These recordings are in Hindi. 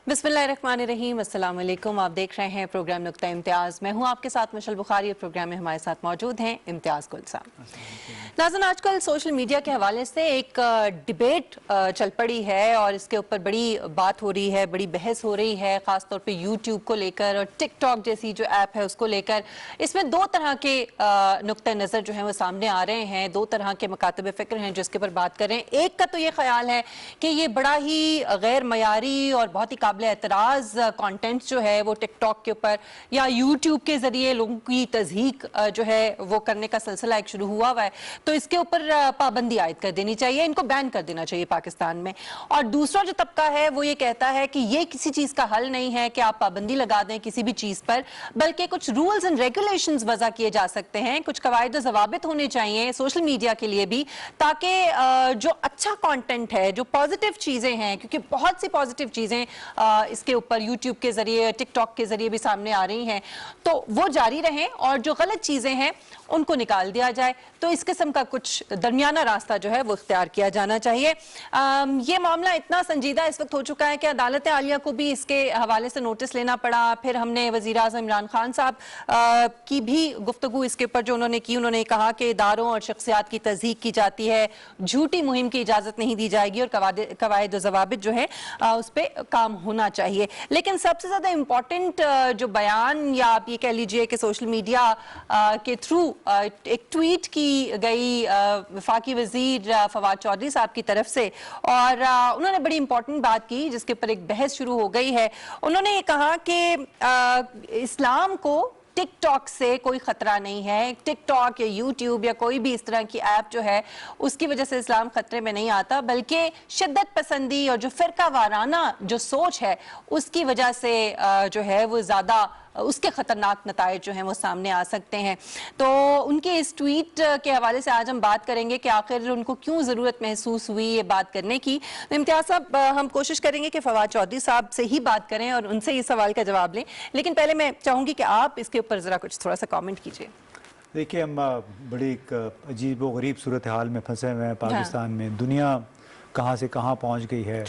बिस्मिल्लाहिर्रहमानिर्रहीम, अस्सलाम वालेकुम। आप देख रहे हैं प्रोग्राम नुक्ता इम्तियाज़। मैं हूं आपके साथ मशल बुखारी और प्रोग्राम में हमारे साथ मौजूद हैं इम्तियाज़ गुल साहब। नाज़रीन, आजकल सोशल मीडिया के हवाले से एक डिबेट चल पड़ी है और इसके ऊपर बड़ी बात हो रही है, बड़ी बहस हो रही है, ख़ासतौर पे यूट्यूब को लेकर और टिकटॉक जैसी जो ऐप है उसको लेकर। इसमें दो तरह के नुक्ता नज़र जो है वो सामने आ रहे हैं, दो तरह के मकातब फ़िक्र हैं जिसके ऊपर बात कर रहे हैं। एक का तो ये ख्याल है कि ये बड़ा ही गैर मयारी और बहुत ही काबिल एतराज़ कंटेंट जो है वो टिकटॉक के ऊपर या यूट्यूब के जरिए लोगों की तज़हीक जो है वो करने का सिलसिला एक शुरू हुआ है, तो इसके ऊपर पाबंदी आयद कर देनी चाहिए, इनको बैन कर देना चाहिए पाकिस्तान में। और दूसरा जो तबका है वो ये कहता है कि ये किसी चीज़ का हल नहीं है कि आप पाबंदी लगा दें किसी भी चीज़ पर, बल्कि कुछ रूल्स एंड रेगुलेशंस वज़ा किए जा सकते हैं, कुछ कवायद ज़वाबित होने चाहिए सोशल मीडिया के लिए भी, ताकि जो अच्छा कंटेंट है, जो पॉजिटिव चीज़ें हैं, क्योंकि बहुत सी पॉजिटिव चीज़ें इसके ऊपर यूट्यूब के जरिए टिकटॉक के जरिए भी सामने आ रही हैं, तो वो जारी रहें और जो गलत चीज़ें हैं उनको निकाल दिया जाए। तो इस किस्म का कुछ दरमियाना रास्ता जो है वो इख्तियार किया जाना चाहिए। ये मामला इतना संजीदा इस वक्त हो चुका है कि अदालत आलिया को भी इसके हवाले से नोटिस लेना पड़ा। फिर हमने वज़ीर आज़म इमरान खान साहब की भी गुफ्तगू इसके ऊपर जो उन्होंने की, उन्होंने कहा कि इदारों और शख्सियात की तज़हीक की जाती है, झूठी मुहिम की इजाज़त नहीं दी जाएगी और कवायद ज़वाबित जो है उस पर काम होना चाहिए। लेकिन सबसे ज़्यादा इम्पॉर्टेंट जो बयान या आप ये कह लीजिए कि सोशल मीडिया के थ्रू एक ट्वीट की गई वफाकी वज़ीर फवाद चौधरी साहब की तरफ से, और उन्होंने बड़ी इंपॉर्टेंट बात की जिसके ऊपर एक बहस शुरू हो गई है। उन्होंने ये कहा कि इस्लाम को टिकटॉक से कोई खतरा नहीं है, टिकटॉक या यूट्यूब या कोई भी इस तरह की ऐप जो है उसकी वजह से इस्लाम खतरे में नहीं आता, बल्कि शिद्दत पसंदी और जो फिरका वाराना जो सोच है उसकी वजह से जो है वो ज़्यादा उसके खतरनाक नताइज जो हैं वो सामने आ सकते हैं। तो उनके इस ट्वीट के हवाले से आज हम बात करेंगे कि आखिर उनको क्यों ज़रूरत महसूस हुई ये बात करने की। इम्तियाज़ साहब, हम कोशिश करेंगे कि फवाद चौधरी साहब से ही बात करें और उनसे इस सवाल का जवाब लें, लेकिन पहले मैं चाहूँगी कि आप इसके ऊपर ज़रा कुछ थोड़ा सा कॉमेंट कीजिए। देखिए, हम बड़ी एक अजीब व गरीब सूरत हाल में फंसे हुए हैं पाकिस्तान में। दुनिया कहाँ से कहाँ पहुँच गई है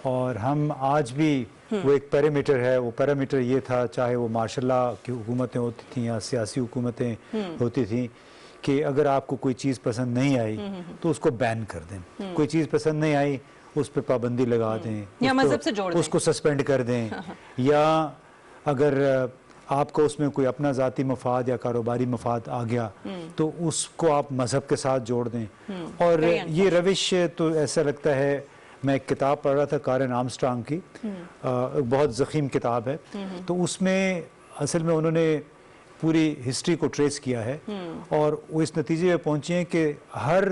और हम आज भी वो एक पैरामीटर है, वो पैरामीटर ये था, चाहे वो मार्शल्ला की हुकूमतें होती थी या सियासी हुकूमतें होती थी, कि अगर आपको कोई चीज़ पसंद नहीं आई तो उसको बैन कर दें, कोई चीज़ पसंद नहीं आई उस पर पाबंदी लगा दें या मज़हब से जोड़ दें, उसको सस्पेंड कर दें, या अगर आपको उसमें कोई अपना ज़ाती मफाद या कारोबारी मफाद आ गया तो उसको आप मज़हब के साथ जोड़ दें। और ये रविश तो ऐसा लगता है, मैं एक किताब पढ़ रहा था कारेन आर्मस्ट्रांग की, बहुत ज़ख़ीम किताब है, तो उसमें असल में उन्होंने पूरी हिस्ट्री को ट्रेस किया है और वो इस नतीजे में पहुँचे हैं कि हर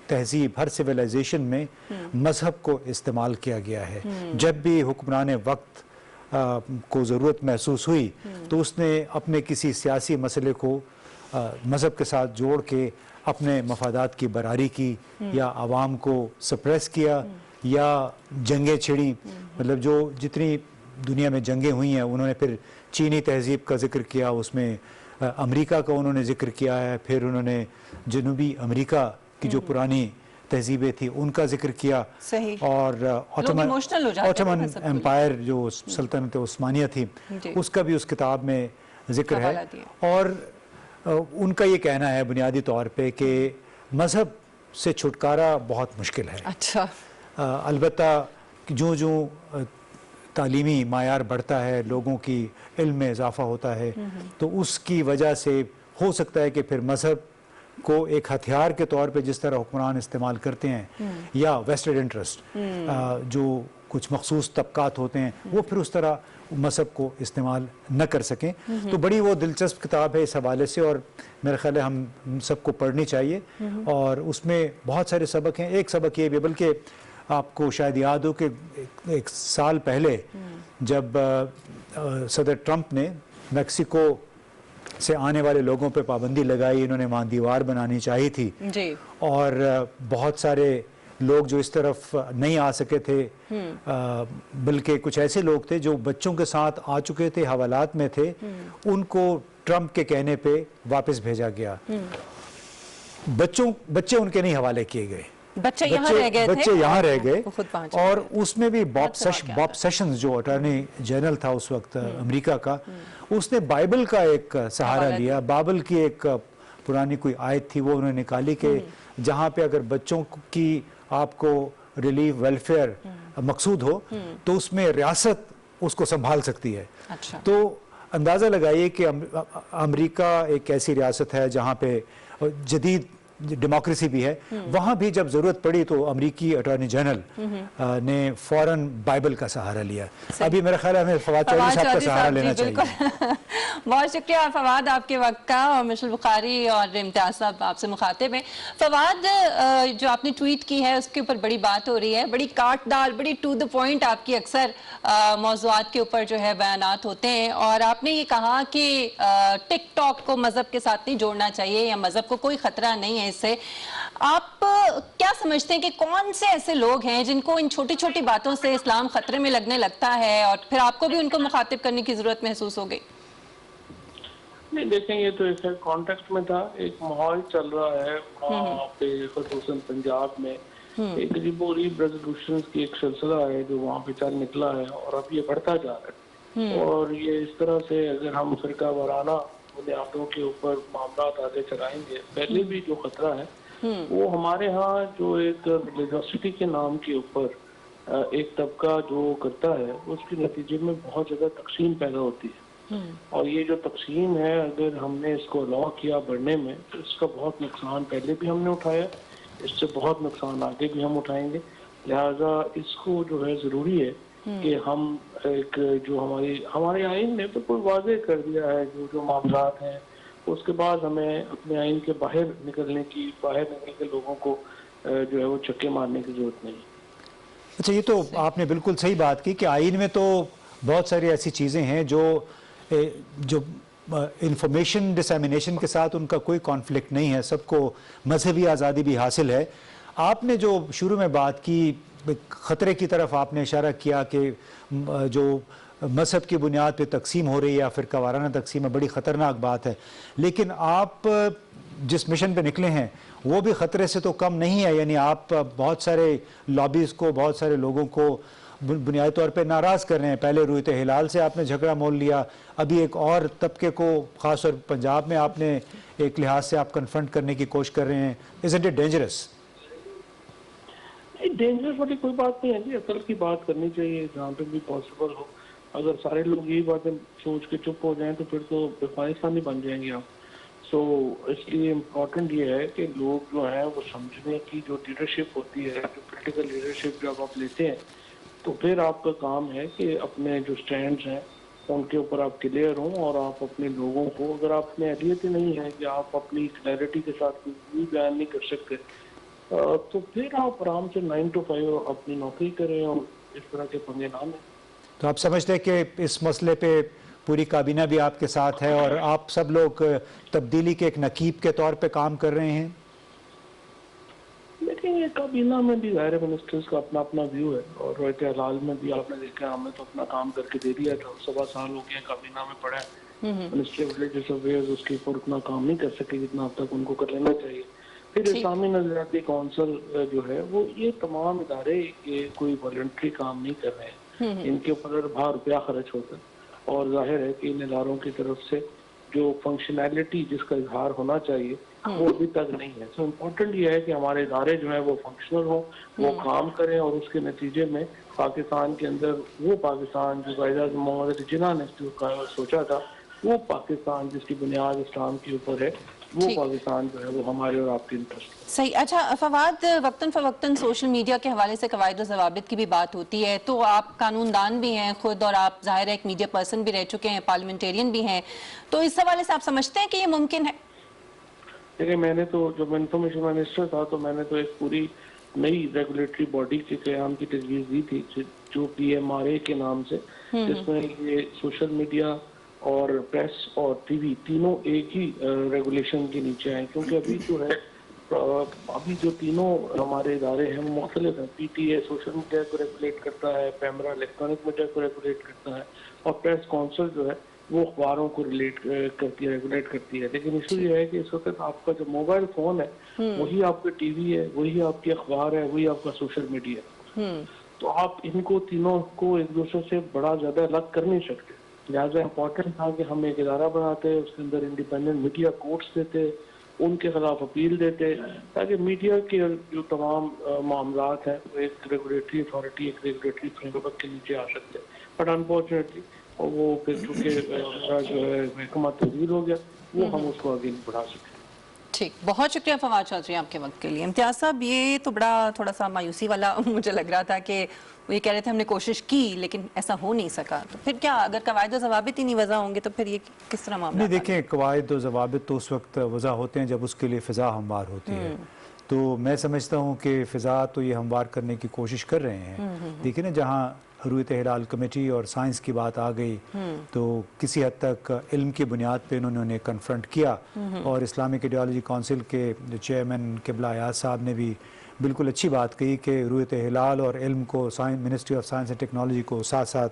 तहजीब, हर सिविलाइजेशन में मज़हब को इस्तेमाल किया गया है। जब भी हुक्मरान वक्त को ज़रूरत महसूस हुई तो उसने अपने किसी सियासी मसले को मज़हब के साथ जोड़ के अपने मफादात की बरारी की, या आवाम को सप्रेस किया, या जंगें छिड़ी। मतलब जो जितनी दुनिया में जंगें हुई हैं, उन्होंने फिर चीनी तहजीब का जिक्र किया, उसमें अमेरिका का उन्होंने जिक्र किया है, फिर उन्होंने जनूबी अमेरिका की जो पुरानी तहजीबें थी उनका जिक्र किया, और ऑटोमन एम्पायर जो सल्तनत उस्मानिया थी उसका भी उस किताब में जिक्र है। और उनका ये कहना है बुनियादी तौर पे कि मज़हब से छुटकारा बहुत मुश्किल है। अच्छा, अलबत्ता जो जो तालीमी मायार बढ़ता है, लोगों की इल्म में इजाफा होता है, तो उसकी वजह से हो सकता है कि फिर मज़हब को एक हथियार के तौर पे जिस तरह हुक्मरान इस्तेमाल करते हैं, या वेस्टेड इंटरेस्ट जो कुछ मखसूस तबकात होते हैं, वो फिर उस तरह मज़हब को इस्तेमाल न कर सकें। तो बड़ी वो दिलचस्प किताब है इस हवाले से, और मेरा ख्याल है हम सबको पढ़नी चाहिए, और उसमें बहुत सारे सबक हैं। एक सबक ये भी, बल्कि आपको शायद याद हो कि एक साल पहले जब सदर ट्रंप ने मेक्सिको से आने वाले लोगों पे पाबंदी लगाई, इन्होंने वहाँ दीवार बनानी चाहिए थी जी, और बहुत सारे लोग जो इस तरफ नहीं आ सके थे, बल्कि कुछ ऐसे लोग थे जो बच्चों के साथ आ चुके थे, हवालात में थे, उनको ट्रंप के कहने पे वापस भेजा गया। बच्चे उनके नहीं हवाले किए गए, बच्चे यहाँ रह गए थे, बच्चे यहाँ रह गए, वो खुद पहुंच और गए। उसमें भी बॉब बहुत सेशंस जो अटॉर्नी जनरल था उस वक्त अमेरिका का, उसने बाइबल का एक सहारा लिया। बाइबल की एक पुरानी कोई आयत थी, वो उन्होंने निकाली कि जहाँ पे अगर बच्चों की आपको रिलीफ वेलफेयर मकसूद हो तो उसमें रियासत उसको संभाल सकती है। अच्छा। तो अंदाज़ा लगाइए कि अमेरिका एक ऐसी रियासत है जहाँ पे जदीद डेमोक्रेसी भी है, वहाँ भी जब ज़रूरत पड़ी तो अमेरिकी अटॉर्नी जनरल ने फौरन बाइबल का सहारा लिया। अभी मेरा ख्याल है हमें फवाद चौधरी साहब का सहारा लेना चाहिए। बहुत शुक्रिया फवाद आपके वक्त का, और मिशेल बुखारी और इम्तियाज साहब आपसे मुखातिब हैं। फवाद, जो आपने ट्वीट की है उसके ऊपर बड़ी बात हो रही है, बड़ी काटदार, बड़ी टू द पॉइंट आपकी अक्सर मौज़ूआत के ऊपर जो है बयानात होते हैं, और आपने ये कहा कि टिकटॉक को मजहब के साथ नहीं जोड़ना चाहिए, या मजहब को कोई खतरा नहीं है इससे। आप क्या समझते हैं कि कौन से ऐसे लोग हैं जिनको इन छोटी छोटी बातों से इस्लाम खतरे में लगने लगता है, और फिर आपको भी उनको मुखातिब करने की जरूरत महसूस हो गई? नहीं, देखें, ये तो एक कॉन्टेक्स्ट में था, एक माहौल चल रहा है वहाँ पे, ख़ुसूसन पंजाब में एक अजीबोगरीब रेजोल्यूशन की एक सिलसिला है जो वहाँ पे चल निकला है, और अब ये बढ़ता जा रहा है। और ये इस तरह से अगर हम फिरका वाराना बुनियादों के ऊपर मामला आगे चलाएंगे, पहले भी जो खतरा है वो हमारे यहाँ जो एक रिलीजियोसिटी के नाम के ऊपर एक तबका जो करता है, उसके नतीजे में बहुत ज़्यादा तकसीम पैदा होती है। और ये जो तकसीम है, अगर हमने इसको अलाउ किया बढ़ने में, तो इसका बहुत नुकसान पहले भी हमने उठाया, इससे बहुत नुकसान आगे भी हम उठाएंगे। लिहाजा इसको जो है ज़रूरी है कि हम एक जो हमारे आइन ने बिल्कुल वाज़े कर दिया है जो मामलात हैं, उसके बाद हमें अपने आइन के बाहर निकल के लोगों को जो है वो चक्के मारने की जरूरत नहीं। अच्छा, ये तो आपने बिल्कुल सही बात की कि आइन में तो बहुत सारी ऐसी चीज़ें हैं जो इंफॉर्मेशन डिसमिनेशन के साथ उनका कोई कॉन्फ्लिक्ट नहीं है, सबको मजहबी आज़ादी भी हासिल है। आपने जो शुरू में बात की, ख़तरे की तरफ आपने इशारा किया कि जो मजहब की बुनियाद पे तकसीम हो रही है या फिरका वाराना तकसीम है, बड़ी ख़तरनाक बात है। लेकिन आप जिस मिशन पे निकले हैं वो भी ख़तरे से तो कम नहीं है, यानी आप बहुत सारे लॉबीज़ को, बहुत सारे लोगों को बुनियादी तौर पे नाराज़ कर रहे हैं। पहले रूयत हिलाल से आपने झगड़ा मोल लिया, अभी एक और तबके को ख़ासतौर पंजाब में आपने एक लिहाज से आप कन्फ्रंट करने की कोशिश कर रहे हैं। Isn't it dangerous? डेंजरस वाली कोई बात नहीं है जी, असल की बात करनी चाहिए जहाँ पे भी पॉसिबल हो। अगर सारे लोग यही बातें सोच के चुप हो जाएं तो फिर तो पाकिस्तानी बन जाएंगे आप। सो इसलिए इम्पोर्टेंट ये है कि लोग जो हैं वो समझने की जो लीडरशिप होती है, जो पोलिटिकल लीडरशिप जब आप लेते हैं, तो फिर आपका काम है कि अपने जो स्टैंड्स हैं उनके ऊपर आप क्लियर हों, और आप अपने लोगों को, अगर आप में अहलियत ही नहीं है कि आप अपनी क्लैरिटी के साथ कोई बयान नहीं कर सकते, तो फिर आप आराम से 9 to 5 अपनी नौकरी करें और इस तरह के पंगे ना लें। तो आप समझते हैं कि इस मसले पे पूरी काबीना भी आपके साथ है और आप सब लोग तब्दीली के एक नकीब के तौर पे काम कर रहे हैं? लेकिन ये काबीना में भी ज़ाहिर मिनिस्टर्स का अपना अपना व्यू है, और रोयत हलाल में भी आपने देखा, हमने तो अपना काम करके दे दिया था। 7 साल हो गए काबीना में पड़ा है, मिनिस्ट्री ऑफ रिलीजियस अफेयर्स उसके ऊपर उतना काम नहीं कर सके जितना अब तक उनको कर लेना चाहिए। फिर इस्लामी नजरियाती काउंसिल जो है वो, ये तमाम इदारे ये कोई वॉलंटरी काम नहीं कर रहे हैं, इनके ऊपर ₹1 रुपया खर्च होता है, और जाहिर है कि इन इदारों की तरफ से जो फंक्शनैलिटी जिसका इजहार होना चाहिए वो अभी तक नहीं है। सो इम्पोर्टेंट ये है कि हमारे इदारे जो है वो फंक्शनल हो, वो काम करें, और उसके नतीजे में पाकिस्तान के अंदर वो पाकिस्तान जो कायद मोहम्मद अली जिन्ना ने सोचा था, वो पाकिस्तान जिसकी बुनियाद इस्लाम के ऊपर है, वो पाकिस्तान जो है वो हमारे और आपके इंटरेस्ट। सही। अच्छा फवाद, वक्तन फवक्तन सोशल मीडिया के हवाले से कवायद और ज़वाबित की भी बात होती है, तो आप कानूनदान भी हैं खुद, और आप ज़ाहिर है एक मीडिया पर्सन भी रह चुके हैं, पार्लियामेंटेरियन भी हैं, तो इस हवाले से आप समझते हैं कि ये मुमकिन है? देखिए, मैंने तो जब इंफॉर्मेशन मिनिस्टर था तो मैंने तो एक पूरी नई रेगुलेटरी बॉडी के क़याम की तजवीज़ दी थी जो PMRA के नाम से, जिसमें ये सोशल मीडिया और प्रेस और टीवी तीनों एक ही रेगुलेशन के नीचे आए, क्योंकि अभी जो है अभी जो तीनों हमारे इदारे हैं वो मुख्तलिफ हैं। PTA सोशल मीडिया को रेगुलेट करता है, पैमरा इलेक्ट्रॉनिक मीडिया को रेगुलेट करता है, और प्रेस काउंसिल जो है वो अखबारों को रिलेट करती है, रेगुलेट करती है। लेकिन इशू ये है कि इस वक्त आपका जो मोबाइल फोन है वही आपका टीवी है, वही आपकी अखबार है, वही आपका सोशल मीडिया है। तो आप इनको तीनों को एक दूसरे से बड़ा ज्यादा अलग कर नहीं सकते। लिहाजा इम्पोर्टेंट था कि हम एक इदारा बनाते, उसके अंदर इंडिपेंडेंट मीडिया कोर्ट्स देते, उनके खिलाफ अपील देते, ताकि मीडिया के जो तमाम मामलात हैं वो एक रेगुलेटरी अथॉरिटी, एक रेगुलेटरी फ्रेमवर्क के नीचे आ सकते हैं। बट अनफॉर्चुनेटली वो फिर चूंकि जो है महकमा तब्दील हो गया, वो हम उसको आगे नहीं बढ़ा सके। ठीक, बहुत शुक्रिया फवाद चौधरी आपके वक्त के लिए। इम्तियाज साहब, ये तो बड़ा थोड़ा सा मायूसी वाला मुझे लग रहा था कि वो ये कह रहे थे हमने कोशिश की लेकिन ऐसा हो नहीं सका। तो फिर क्या, अगर कवायद और ज़वाबित ही नहीं वज़ा होंगे तो फिर ये किस तरह मामला? नहीं, देखें, कवायद और ज़वाबित तो उस वक्त वज़ा होते हैं जब उसके लिए फ़िज़ा हमवार होती है। तो मैं समझता हूँ कि फ़िज़ा तो ये हमवार करने की कोशिश कर रहे हैं। देखिए ना, जहाँ हुर्रियत हिलाल कमेटी और साइंस की बात आ गई तो किसी हद तक इल्म की बुनियाद पे उन्होंने उन्हें कन्फ्रंट किया। और इस्लामिक आइडियोलॉजी काउंसिल के जो चेयरमैन किबला अयाज साहब ने भी बिल्कुल अच्छी बात कही कि हुर्रियत हिलाल और इल्म को ministry of science and technology को साथ साथ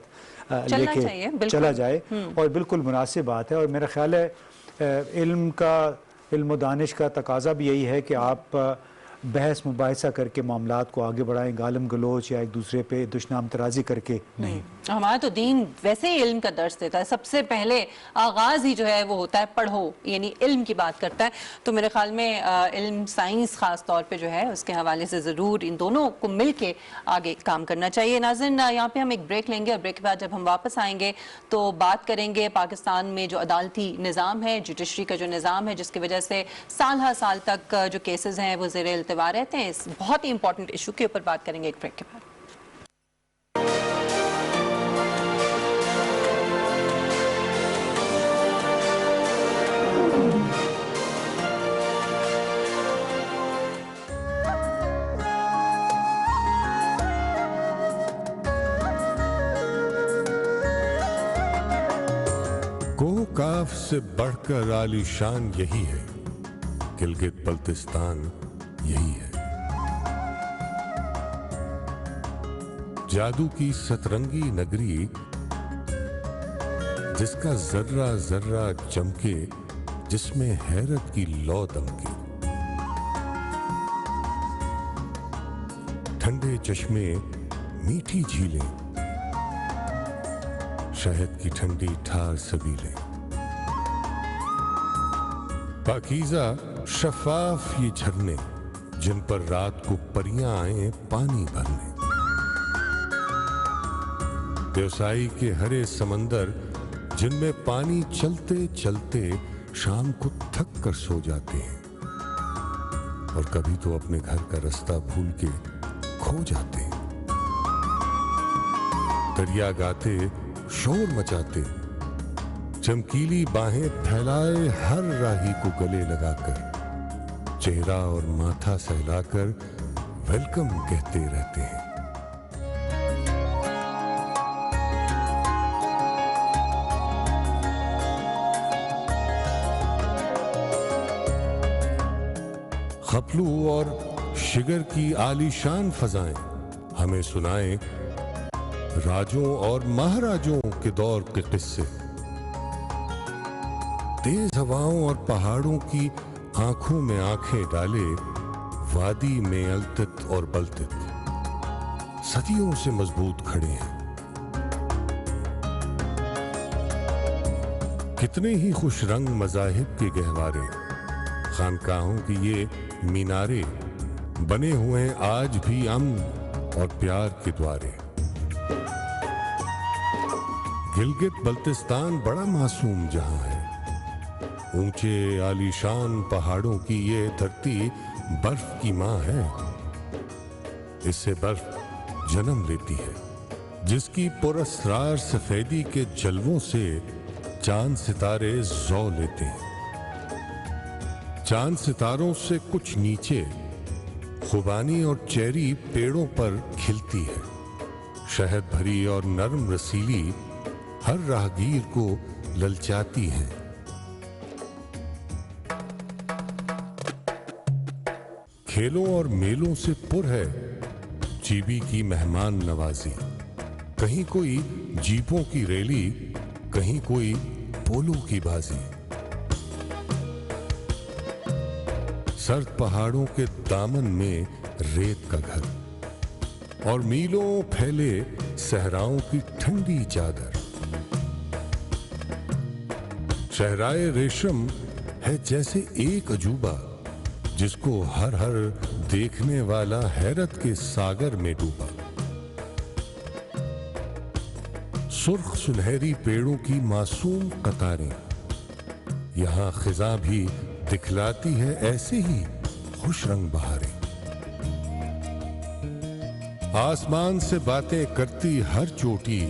लेके चला जाए, और बिल्कुल मुनासिब बात है। और मेरा ख्याल है इल्म व दानिश का तकाजा भी यही है कि आप बहस मुबाहिसा करके मामलात को आगे बढ़ाएं, गालम गलोच या एक दूसरे पे दुश्मन तराजी करके नहीं। हमारा तो दीन वैसे ही इल्म का दर्स देता है, सबसे पहले आगाज ही जो है वो होता है पढ़ो, यानी इल्म की बात करता है। तो मेरे ख्याल में इल्म साइंस खास तौर पे जो है उसके हवाले से ज़रूर इन दोनों को मिल के आगे काम करना चाहिए। नाज़रीन, यहाँ पे हम एक ब्रेक लेंगे और ब्रेक के बाद जब हम वापस आएंगे तो बात करेंगे पाकिस्तान में जो अदालती निज़ाम है, जुडिशरी का जो निज़ाम है, जिसकी वजह से साल हर साल तक जो केसेस हैं वो ज़ेर इल्तिवा रहते हैं। इस बहुत ही इंपॉर्टेंट इशू के ऊपर बात करेंगे एक ब्रेक के बाद। काफ से बढ़कर आलीशान यही है, गिलगित बल्तिस्तान यही है। जादू की सतरंगी नगरी जिसका जर्रा जर्रा चमके, जिसमें हैरत की लौ दमके। ठंडे चश्मे, मीठी झीलें, शहद की ठंडी ठार सबीलें, पाकीज़ा शफाफ ये झरने जिन पर रात को परियां आए पानी भरने। देवसाई के हरे समंदर जिनमें पानी चलते चलते शाम को थक कर सो जाते हैं, और कभी तो अपने घर का रास्ता भूल के खो जाते हैं। दरिया गाते, शोर मचाते, चमकीली बाहें फैलाए हर राही को गले लगाकर, चेहरा और माथा सहलाकर वेलकम कहते रहते हैं। खपलू और शिगर की आलीशान फजाएं हमें सुनाएं राजों और महाराजों के दौर के किस्से। तेज हवाओं और पहाड़ों की आंखों में आंखें डाले, वादी में अलतित और बलतित सदियों से मजबूत खड़े हैं। कितने ही खुश रंग मज़ाहिब के गहवारे, खानकाहों की ये मीनारे बने हुए हैं आज भी अमन और प्यार के द्वारे। गिलगित बल्तिस्तान बड़ा मासूम जहां है, ऊंचे आलीशान पहाड़ों की ये धरती बर्फ की मां है। इससे बर्फ जन्म लेती है, जिसकी पुरस्रार सफेदी के जलवों से चांद सितारे जौ लेते हैं। चांद सितारों से कुछ नीचे खुबानी और चेरी पेड़ों पर खिलती है, शहद भरी और नरम रसीली हर राहगीर को ललचाती है। खेलों और मेलों से पुर है जीबी की मेहमान नवाजी। कहीं कोई जीपों की रैली, कहीं कोई पोलो की बाजी। सर्द पहाड़ों के दामन में रेत का घर और मीलों फैले सहराओं की ठंडी चादर। शहराए रेशम है जैसे एक अजूबा जिसको हर हर देखने वाला हैरत के सागर में डूबा। सुर्ख सुनहरी पेड़ों की मासूम कतारें, यहां खिजा भी दिखलाती है ऐसे ही खुश रंग बहारें। आसमान से बातें करती हर चोटी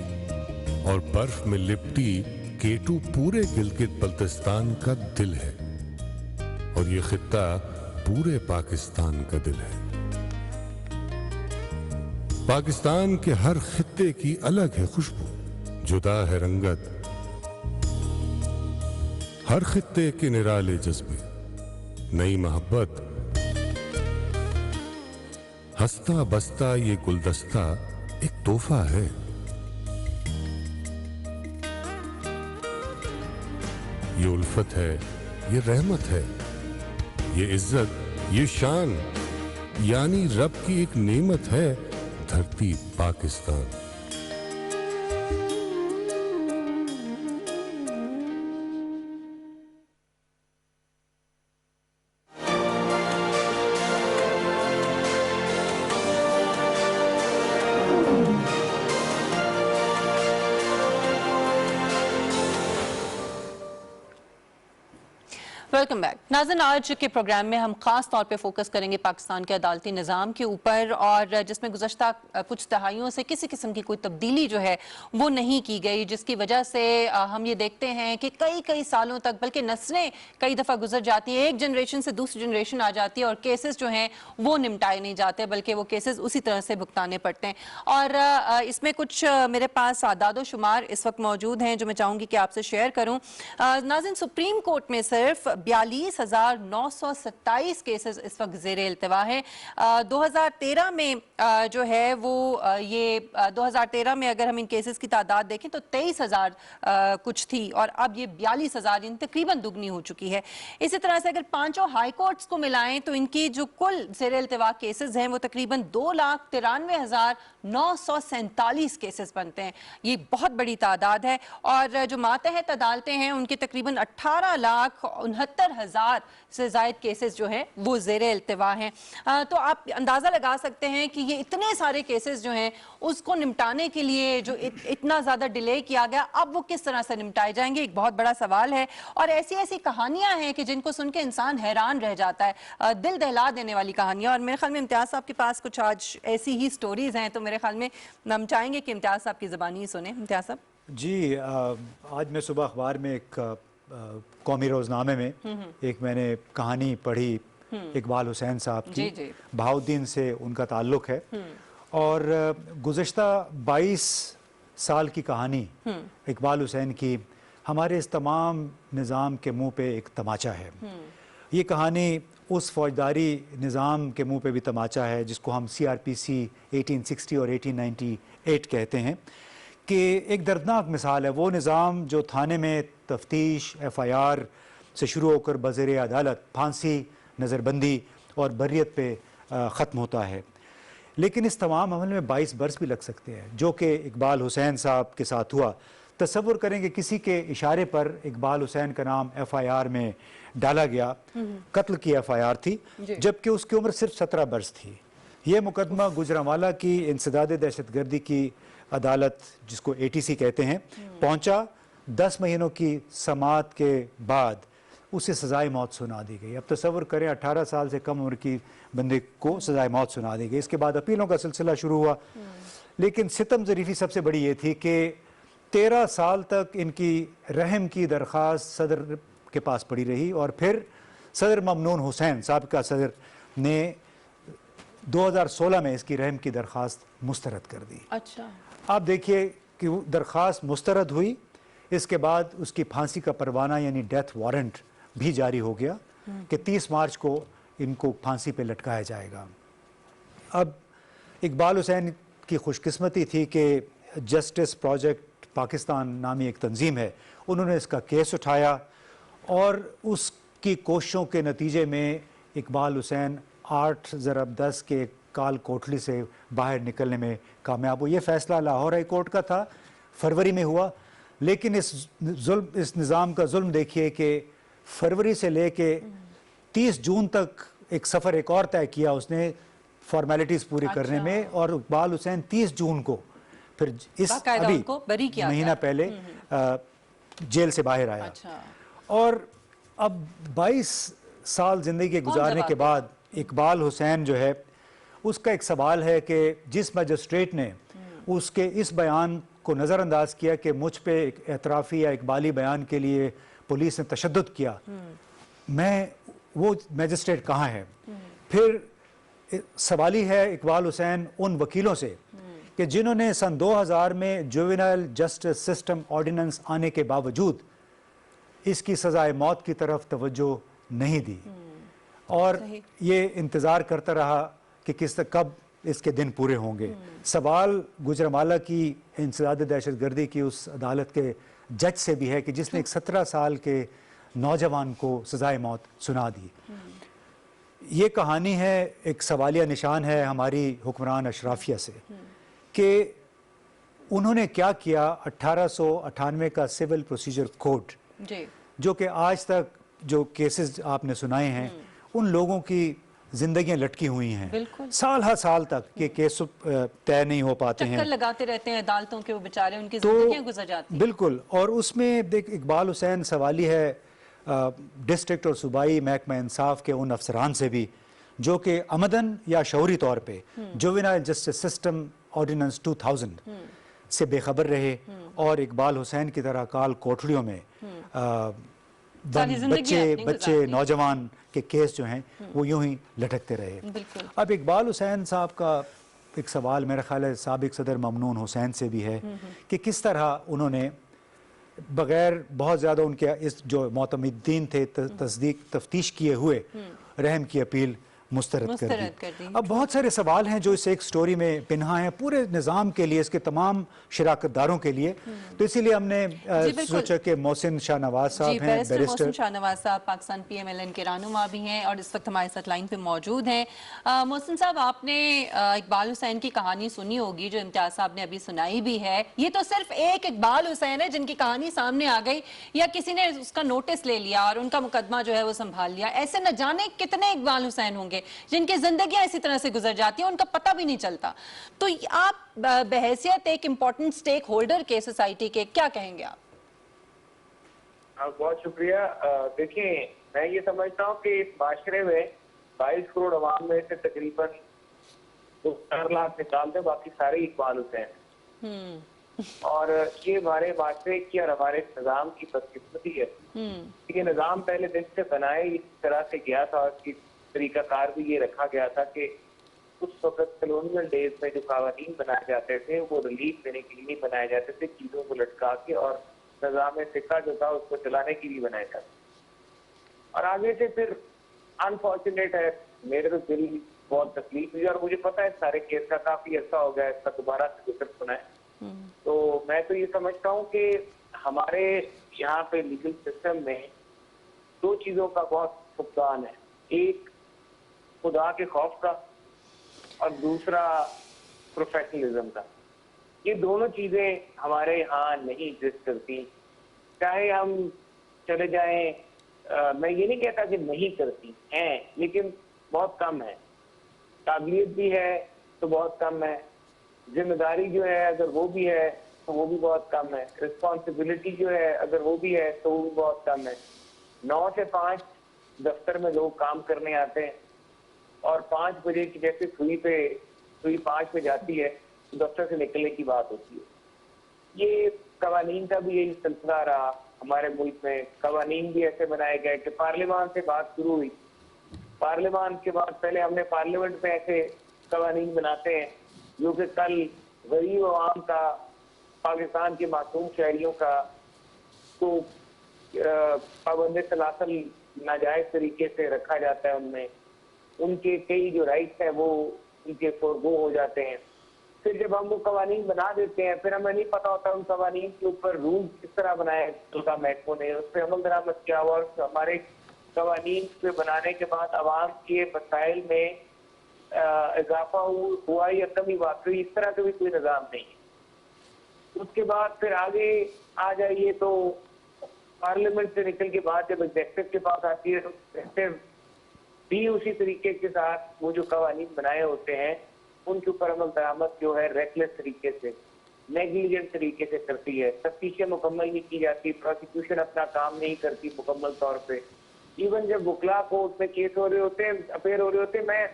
और बर्फ में लिपटी केटू पूरे गिलगित बल्तिस्तान का दिल है, और ये खित्ता पूरे पाकिस्तान का दिल है। पाकिस्तान के हर खित्ते की अलग है खुशबू, जुदा है रंगत, हर खित्ते के निराले जज्बे, नई मोहब्बत, हंसता बसता ये गुलदस्ता एक तोहफा है। ये उल्फत है, ये रहमत है, ये इज्जत, ये शान, यानी रब की एक नेमत है धरती पाकिस्तान। वेलकम बैक नाज़रीन। आज के प्रोग्राम में हम खास तौर पे फोकस करेंगे पाकिस्तान के अदालती निज़ाम के ऊपर, और जिसमें गुज़श्ता कुछ दहाइयों से किसी किस्म की कोई तब्दीली जो है वो नहीं की गई, जिसकी वजह से हम ये देखते हैं कि कई कई सालों तक, बल्कि नस्लें कई दफ़ा गुजर जाती हैं, एक जनरेशन से दूसरी जनरेशन आ जाती है और केसेस जो हैं वो निपटाए नहीं जाते, बल्कि वो केसेस उसी तरह से भुगताने पड़ते हैं। और इसमें कुछ मेरे पास आदादो शुमार इस वक्त मौजूद हैं जो मैं चाहूँगी कि आपसे शेयर करूँ। नाज़रीन, सुप्रीम कोर्ट में सिर्फ 42,927 केसेस इस वक्त ज़ेरे इल्तिवा है। 2013 में जो है वो ये 2013 में अगर हम इन केसेस की तादाद देखें तो 23,000 कुछ थी, और अब ये 42,000 इन तकरीबन दुगनी हो चुकी है। इसी तरह से अगर पांचों हाई कोर्ट्स को मिलाएं तो इनकी जो कुल ज़ेरे इल्तिवा केसेस हैं वो तकरीबन 2,93,947 केसेस बनते हैं। ये बहुत बड़ी तादाद है। और जो मातहत अदालतें हैं उनके तकरीबन 18,69,000 से ज़ायद केसेस जो हैं वो ज़ेरे इल्तिवा हैं। तो आप अंदाज़ा लगा सकते हैं कि ये इतने सारे केसेस जो हैं उसको निपटाने के लिए जो इतना ज़्यादा डिले किया गया, अब वो किस तरह से निपटाए जाएंगे, एक बहुत बड़ा सवाल है। और ऐसी ऐसी कहानियां हैं कि जिनको सुन के इंसान हैरान रह जाता है, दिल दहला देने वाली कहानियां। और मेरे ख्याल में इम्तियाज़ साहब के पास कुछ आज ऐसी ही स्टोरीज हैं, तो मेरे ख्याल में हम चाहेंगे कि इम्तियाज़ साहब की ज़बानी ही सुने। इम्तियाज़ साहब जी, आज मैं सुबह अखबार में एक कौमी रोज़नामे में एक मैंने कहानी पढ़ी इकबाल हुसैन साहब की। बहाउद्दीन से उनका ताल्लुक़ है और गुज़श्ता 22 साल की कहानी इकबाल हुसैन की हमारे इस तमाम निज़ाम के मुंह पे एक तमाचा है। ये कहानी उस फौजदारी निज़ाम के मुंह पे भी तमाचा है जिसको हम CRPC 1860 और 1898 कहते हैं, कि एक दर्दनाक मिसाल है। वो निज़ाम जो थाने में तफ्तीश FIR से शुरू होकर बज़ेरे अदालत फांसी, नज़रबंदी और बर्रियत पे ख़त्म होता है, लेकिन इस तमाम अमल में 22 बरस भी लग सकते हैं, जो कि इकबाल हुसैन साहब के साथ हुआ। तसव्वुर करेंगे किसी के इशारे पर इकबाल हुसैन का नाम FIR में डाला गया, कत्ल की FIR थी, जबकि उसकी उम्र सिर्फ 17 बरस थी। ये मुकदमा गुजरांवाला की इंसदाद दहशतगर्दी की अदालत, जिसको ATC कहते हैं, पहुंचा। 10 महीनों की समाअत के बाद उसे सजाए मौत सुना दी गई। अब तसव्वुर करें 18 साल से कम उम्र की बंदे को सजाए मौत सुना दी गई। इसके बाद अपीलों का सिलसिला शुरू हुआ, लेकिन सितम ज़रीफ़ी सबसे बड़ी ये थी कि 13 साल तक इनकी रहम की दरख्वास्त सदर के पास पड़ी रही, और फिर सदर ममनून हुसैन साबिक़ा सदर ने 2016 में इसकी रहम की दरख्वास्त मुस्तरद कर दी। अच्छा, आप देखिए कि दरख्वास्त मुस्तरद हुई, इसके बाद उसकी फांसी का परवाना यानी डेथ वारंट भी जारी हो गया कि 30 मार्च को इनको फांसी पे लटकाया जाएगा। अब इकबाल हुसैन की खुशकिस्मती थी कि जस्टिस प्रोजेक्ट पाकिस्तान नामी एक तंजीम है, उन्होंने इसका केस उठाया और उसकी कोशिशों के नतीजे में इकबाल हुसैन 8 ज़रब 10 के काल कोठली से बाहर निकलने में कामयाब हुआ। ये फैसला लाहौर हाई कोर्ट का था, फरवरी में हुआ। लेकिन इस निज़ाम का जुल्म देखिए कि फरवरी से लेके 30 जून तक एक सफ़र एक और तय किया उसने फॉर्मेलिटीज़ पूरी करने में, और इकबाल हुसैन 30 जून को फिर इस अभी महीना पहले जेल से बाहर आया। और अब 22 साल ज़िंदगी गुजारने के बाद इकबाल हुसैन जो है, उसका एक सवाल है कि जिस मजिस्ट्रेट ने उसके इस बयान को नज़रअंदाज किया कि मुझ पे एक एतराफ़ी या इकबाली बयान के लिए पुलिस ने तशद्दुद किया, मैं वो मजिस्ट्रेट कहाँ है? फिर सवाल ही है इकबाल हुसैन उन वकीलों से कि जिन्होंने सन 2000 में जुवेनाइल जस्टिस सिस्टम ऑर्डिनेंस आने के बावजूद इसकी सज़ाए मौत की तरफ तवज्जो नहीं दी और ये इंतज़ार करता रहा कि कब इसके दिन पूरे होंगे। सवाल गुजरांवाला की इंसदाद दहशतगर्दी की उस अदालत के जज से भी है कि जिसने एक 17 साल के नौजवान को सजाए मौत सुना दी। ये कहानी है, एक सवालिया निशान है हमारी हुक्मरान अशराफिया से कि उन्होंने क्या किया। 1898 का सिविल प्रोसीजर कोड जो कि आज तक जो केसेस आपने सुनाए हैं उन लोगों की जिंदगियां लटकी हुई हैं, साल हर साल तक के केस तय नहीं हो पाते हैं, चक्कर लगाते रहते हैं अदालतों के, वो बेचारे उनकी जिंदगियां गुजर जाती हैं। बिल्कुल। और उसमें देख इकबाल हुसैन सवाली है डिस्ट्रिक्ट और सूबाई महकमा इंसाफ के उन अफसरान से भी जो कि अमदन या शऊरी तौर पे जुवेनाइल जस्टिस सिस्टम ऑर्डिनेंस 2000 से बेखबर रहे और इकबाल हुसैन की तरह काल कोठड़ियों में बच्चे नौजवान के केस जो हैं वो यूं ही लटकते रहे। अब इकबाल हुसैन साहब का एक सवाल मेरा ख्याल है साबिक सदर ममनून हुसैन से भी है कि किस तरह उन्होंने बगैर बहुत ज़्यादा उनके इस जो मोतमिद्दीन थे तफ्तीश किए हुए रहम की अपील मुस्तरद कर दी। अब बहुत सारे सवाल हैं जो इस एक स्टोरी में पिन्हा हैं पूरे निज़ाम के लिए, इसके तमाम शिराकतदारों के लिए। तो इसीलिए हमने सोचा कि मोहसिन शाहनवाज साहब हैं, बैरिस्टर मोहसिन शाहनवाज साहब पाकिस्तान PMLN के रहनुमा भी हैं और इस वक्त हमारे साथ लाइन पे मौजूद हैं। मोहसिन साहब, आपने इकबाल हुसैन की कहानी सुनी होगी जो इम्तियाज साहब ने अभी सुनाई भी है। ये तो सिर्फ एक इकबाल हुसैन है जिनकी कहानी सामने आ गई या किसी ने उसका नोटिस ले लिया और उनका मुकदमा जो है वो संभाल लिया। ऐसे न जाने कितने इकबाल हुसैन होंगे जिनकी जिंदगियां इसी तरह से गुजर जाती हैं, उनका पता भी नहीं चलता। तो आप बहैसियत एक इम्पोर्टेंट स्टेक होल्डर के सोसाइटी के क्या कहेंगे आप? बहुत शुक्रिया। देखिए, मैं ये समझता हूँ कि इस माशरे में 22 करोड़ अवाम में से तकरीबन 4 लाख निकाल दे, बाकी सारे इकबाल हुसैन। और ये हमारे माशरे की और हमारे निजाम की बदकिस्मती है। ये निजाम पहले दिन से बनाए इस तरह से गया था और इसकी तरीकाकार भी ये रखा गया था कि उस वक्त कॉलोनियल डेज में जो कानून बनाए जाते थे वो रिलीफ देने के लिए नहीं बनाए जाते थे, चीजों को लटका के, और निजाम सिक्का जो था उसको चलाने के लिए बनाए जाते। और आगे से फिर अनफॉर्चुनेट है, मेरे तो दिल बहुत तकलीफ हुई और मुझे पता है सारे केस का काफी अर्सा हो गया इसका दोबारा से जिक्र सुना है। तो मैं तो ये समझता हूँ कि हमारे यहाँ पे लीगल सिस्टम में 2 चीजों का बहुत फुकदान है, एक खुदा के खौफ का और दूसरा प्रोफेशनलिज्म का। ये दोनों चीजें हमारे यहाँ नहीं एग्जिस्ट करती, चाहे हम चले जाएं। मैं ये नहीं कहता कि नहीं करती हैं, लेकिन बहुत कम है। काबिलियत भी है तो बहुत कम है, जिम्मेदारी जो है अगर वो भी है तो वो भी बहुत कम है, रिस्पॉन्सिबिलिटी जो है अगर वो भी है तो वो भी बहुत कम है। 9 से 5 दफ्तर में लोग काम करने आते हैं और 5 बजे की जैसे सुई 5 पे जाती है तो दफ्तर से निकलने की बात होती है। ये कवानीन का भी यही सिलसिला रहा हमारे मुल्क में। कवानीन भी ऐसे बनाए गए कि पार्लियामान से बात शुरू हुई, पार्लियामान के बाद पहले हमने पार्लियामेंट में ऐसे कवानीन बनाते हैं जो कि कल गरीब आवाम का, पाकिस्तान के मासूम शहरियों का तो पाबंद सलासल नाजायज तरीके से रखा जाता है, उनमें उनके कई जो राइट्स हैं वो उनके फोरगो हो जाते हैं। फिर जब हम वो कवानीन बना देते हैं, फिर हमें नहीं पता होता उन कवानीन के ऊपर रूल किस तरह बनाए मुतलका महकमों ने, उस पर अमल दरामद किया हुआ, और हमारे कवानीन पे बनाने के बाद आवाम के मसाइल में इजाफा हुआ या कमी वाकई, इस तरह का भी कोई निज़ाम नहीं है। उसके बाद फिर आगे आ जाइए तो पार्लियामेंट से निकल के बाद जब एग्जेक्टिव के पास आती है तो एग्जेक्टिव भी उसी तरीके के साथ वो जो कवानीन बनाए होते हैं उनके ऊपर अमल दरामद जो है रेकलेस तरीके से, नेग्लिजेंट तरीके से करती है। तफ्तीशें मुकम्मल नहीं की जाती, प्रोसिक्यूशन अपना काम नहीं करती मुकम्मल तौर पे। इवन जब वकला कोर्ट में केस हो रहे होते हैं, अफेयर हो रहे होते हैं, मैं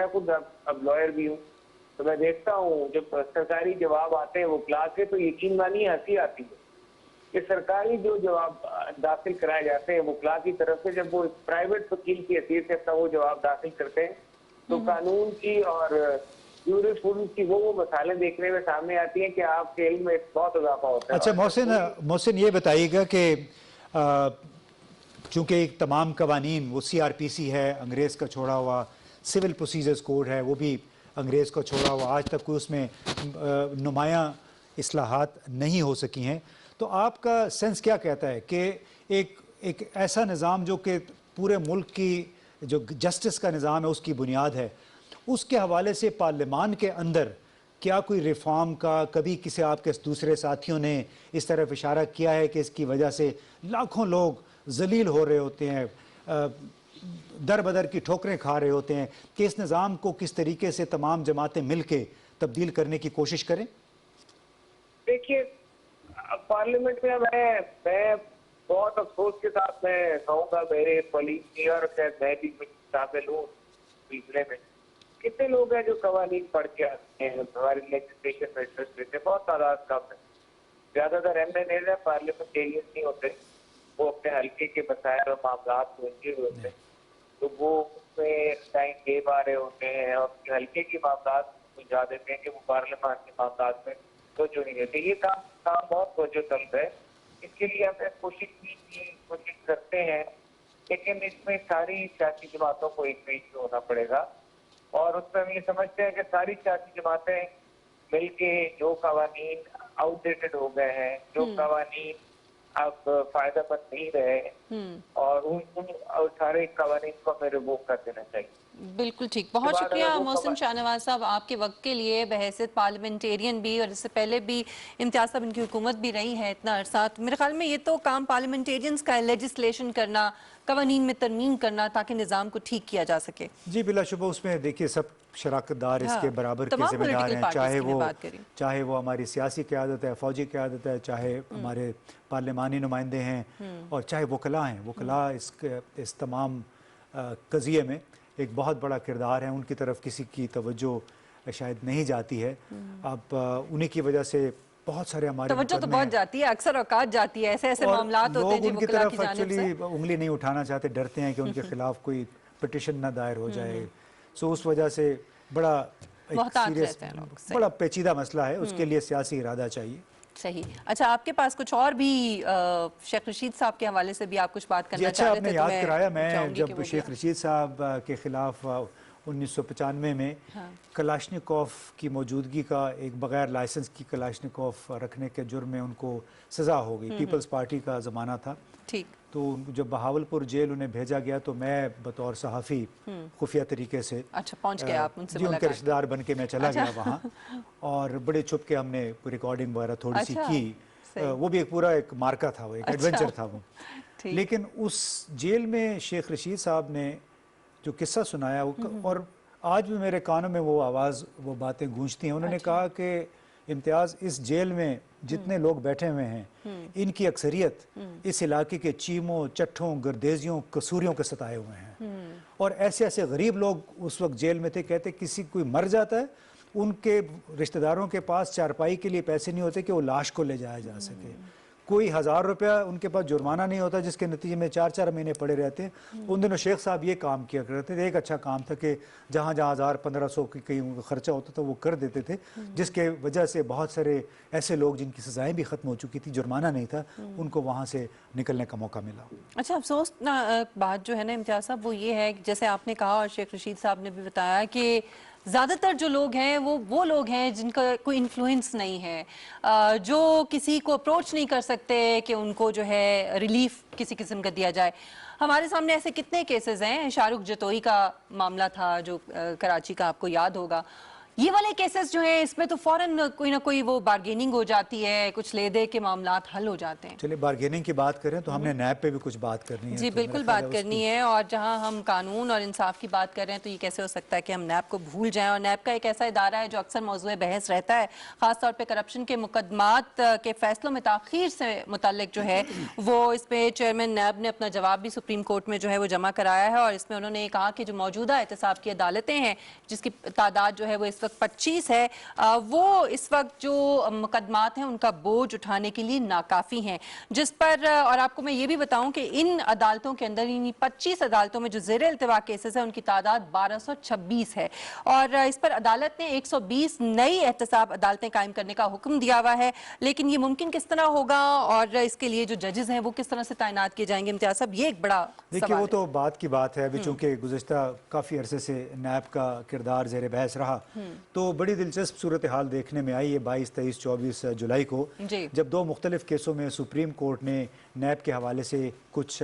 खुद अब लॉयर भी हूँ, तो मैं देखता हूँ जब सरकारी जवाब आते हैं वकला के तो यकीन मानिए हंसी आती है कि सरकारी जो जवाब दाखिल कराए जाते हैं वकला की तरफ से, जब वो प्राइवेट वकील की हैसियत से अपना वो जवाब दाखिल करते हैं तो कानून की और यूरिस्प्रूडेंस की वो मसाले देखने में सामने आती हैं कि आपके इल्म में बहुत इजाफा होता है। अच्छा मोहसिन ये बताइएगा कि चूंकि एक तमाम कवानीन वो CRPC है, अंग्रेज़ का छोड़ा हुआ, सिविल प्रोसीजर्स कोड है, वो भी अंग्रेज़ का छोड़ा हुआ, आज तक कोई उसमें नुमायाँ इस्लाहात नहीं हो सकी हैं, तो आपका सेंस क्या कहता है कि एक ऐसा निज़ाम जो कि पूरे मुल्क की जो जस्टिस का निज़ाम है उसकी बुनियाद है, उसके हवाले से पार्लियामान के अंदर क्या कोई रिफॉर्म का कभी किसी आपके दूसरे साथियों ने इस तरफ इशारा किया है कि इसकी वजह से लाखों लोग जलील हो रहे होते हैं, दर बदर की ठोकरें खा रहे होते हैं, कि इस निज़ाम को किस तरीके से तमाम जमातें मिल के तब्दील करने की कोशिश करें? देखिए पार्लियामेंट में मैं बहुत अफसोस के साथ मैं कहूँगा, मेरे कॉलीग भी और शायद मैं भी शामिल हूँ सिलसिले में, कितने लोग हैं जो कवानीन पढ़ के आते हैं, हमारी लेजिस्लेशन में इंटरेस्ट लेते हैं, बहुत तादाद कम है। ज्यादातर MNAs है, पार्लियामेंटेरियन नहीं होते, वो अपने हल्के के मसाइल और मामला को उलझे हुए होते हैं, तो वो उसमें टाइम दे पा रहे होते हैं और हल्के के मामला सुझा देते हैं कि वो पार्लियामान के मामला में तो जो नहीं देते। ये काम बहुत वजह तलब है, इसके लिए हमें कोशिश करते हैं, लेकिन इसमें सारी सियासी जमातों को एक पेज में होना पड़ेगा और उसमें हम ये समझते हैं कि सारी सियासी जमातें मिलके जो कवानीन आउटडेटेड हो गए हैं, जो कवानीन अब फायदेमंद नहीं रहे और उन सारे कवानीन को हमें रिवोक कर देना चाहिए। बिल्कुल ठीक, बहुत शुक्रिया मोहसिन शाहनवाज साहब आपके वक्त के लिए। बहैसियत पार्लियामेंटेरियन भी और इससे पहले भी इम्तियाज साहब इनकी हुकूमत भी रही है इतना अरसा, तो मेरे ख्याल में ये तो काम पार्लियामेंटेरियंस का है, लेजिस्लेशन करना, कवानीन में तरमीम करना ताकि निज़ाम को ठीक किया जा सके। जी बिलाशुबा उसमें देखिए सब शराकतदार इसके बराबर के जिम्मेदार हैं, चाहे वो हमारी सियासी क़यादत है, फ़ौजी क़यादत है, चाहे हमारे पार्लिमानी नुमाइंदे हैं और चाहे वकला हैं। वकला इस तमाम कज़िये में एक बहुत बड़ा किरदार है, उनकी तरफ किसी की तवज्जो शायद नहीं जाती है। अब उन्हीं की वजह से बहुत सारे हमारे तवज्जो तो बहुत जाती है, अक्सर औकात जाती है, ऐसे मामलात होते हैं लोग उनकी तरफ एक्चुअली उंगली नहीं उठाना चाहते, डरते हैं कि उनके खिलाफ कोई पिटिशन ना दायर हो जाए। सो उस वजह से बड़ा सीरियस, बड़ा पेचीदा मसला है, उसके लिए सियासी इरादा चाहिए। सही। अच्छा, आपके पास कुछ और भी शेख रशीद साहब के हवाले से भी आप कुछ बात करना चाह रहे थे? आपने याद कराया, मैं जब शेख रशीद साहब के खिलाफ 1995 में कलाशनिकोव की मौजूदगी का, एक बगैर लाइसेंस की कलाशनिकोव रखने के जुर्म में उनको सज़ा हो गई, पीपल्स पार्टी का ज़माना था, ठीक, तो जब बहावलपुर जेल उन्हें भेजा गया तो मैं बतौर सहाफ़ी खुफिया तरीके से पहुंच गया, आप उनसे उनके रिश्तेदार बन के मैं चला गया वहाँ और बड़े छुप के हमने रिकॉर्डिंग वगैरह थोड़ी सी की। वो भी एक पूरा एक मार्का था, वो एक एडवेंचर था वो। लेकिन उस जेल में शेख रशीद साहब ने जो किस्सा सुनाया और आज भी मेरे कानों में वो आवाज़, वो बातें गूंजती हैं। उन्होंने कहा कि इम्तियाज़, इस जेल में जितने लोग बैठे हुए हैं इनकी अक्सरियत इस इलाके के चीमों, चट्ठों, गर्देजियों, कसूरियों के सताए हुए हैं और ऐसे ऐसे गरीब लोग उस वक्त जेल में थे। कहते किसी कोई मर जाता है, उनके रिश्तेदारों के पास चारपाई के लिए पैसे नहीं होते कि वो लाश को ले जाया जा सके, कोई 1000 रुपया उनके पास जुर्माना नहीं होता, जिसके नतीजे में 4-4 महीने पड़े रहते हैं। उन दिनों शेख साहब ये काम किया करते थे, एक अच्छा काम था कि जहाँ 1000-1500 की कहीं खर्चा होता था वो कर देते थे, जिसके वजह से बहुत सारे ऐसे लोग जिनकी सजाएं भी ख़त्म हो चुकी थी, जुर्माना नहीं था, उनको वहाँ से निकलने का मौका मिला। अच्छा, अफसोस ना बात जो है ना इम्तियाज़ साहब, वो ये है कि जैसे आपने कहा और शेख रशीद साहब ने भी बताया कि ज़्यादातर जो लोग हैं वो लोग हैं जिनका कोई इन्फ्लुएंस नहीं है, जो किसी को अप्रोच नहीं कर सकते कि उनको जो है रिलीफ किसी किस्म का दिया जाए। हमारे सामने ऐसे कितने केसेस हैं, शाहरुख जतोई का मामला था जो कराची का, आपको याद होगा। ये वाले केसेस जो हैं इसमें तो फौरन कोई ना कोई वो बार्गेनिंग हो जाती है, कुछ ले दे के मामलात हल हो जाते हैं। चलिए बार्गेनिंग की बात करें तो हमने नैब पे भी कुछ बात करनी है। जी तो बिल्कुल बात करनी है, और जहां हम कानून और इंसाफ की बात कर रहे हैं तो ये कैसे हो सकता है कि हम नैब को भूल जाएं। और नैब का एक ऐसा इदारा है जो अक्सर मौजूद बहस रहता है, खासतौर पर करप्शन के मुकदमात के फैसलों में ताखीर से मुतल्लिक जो है वो, इसमें चेयरमैन नैब ने अपना जवाब भी सुप्रीम कोर्ट में जो है वो जमा कराया है। और इसमें उन्होंने कहा कि जो मौजूदा एहतसाब की अदालतें हैं जिसकी तादाद जो है वो इस वक्त 25 है, वो इस वक्त जो मुकदमात हैं उनका बोझ उठाने के लिए नाकाफी हैं। जिस पर, और आपको मैं ये भी बताऊं कि इन अदालतों के अंदर, इन 25 अदालतों में जो ज़ेर इल्तिवा केसेस हैं उनकी तादाद 1226 है। और इस पर अदालत ने 120 नई एहतसाब अदालतें कायम करने का हुक्म दिया हुआ है। लेकिन ये मुमकिन किस तरह होगा और इसके लिए जो जजेस हैं वो किस तरह से तैनात किए जाएंगे, इम्तियाज साहब, ये एक बड़ा देखिए वो तो बात की बात है। अभी चूंकि गुज़िश्ता काफ़ी अरसे से नैब का किरदार ज़ेर बहस रहा, तो बड़ी दिलचस्प सूरत हाल देखने में आई है 22, 23, 24 जुलाई को, जब दो मुख्तलिफ केसों में सुप्रीम कोर्ट ने नैब के हवाले से कुछ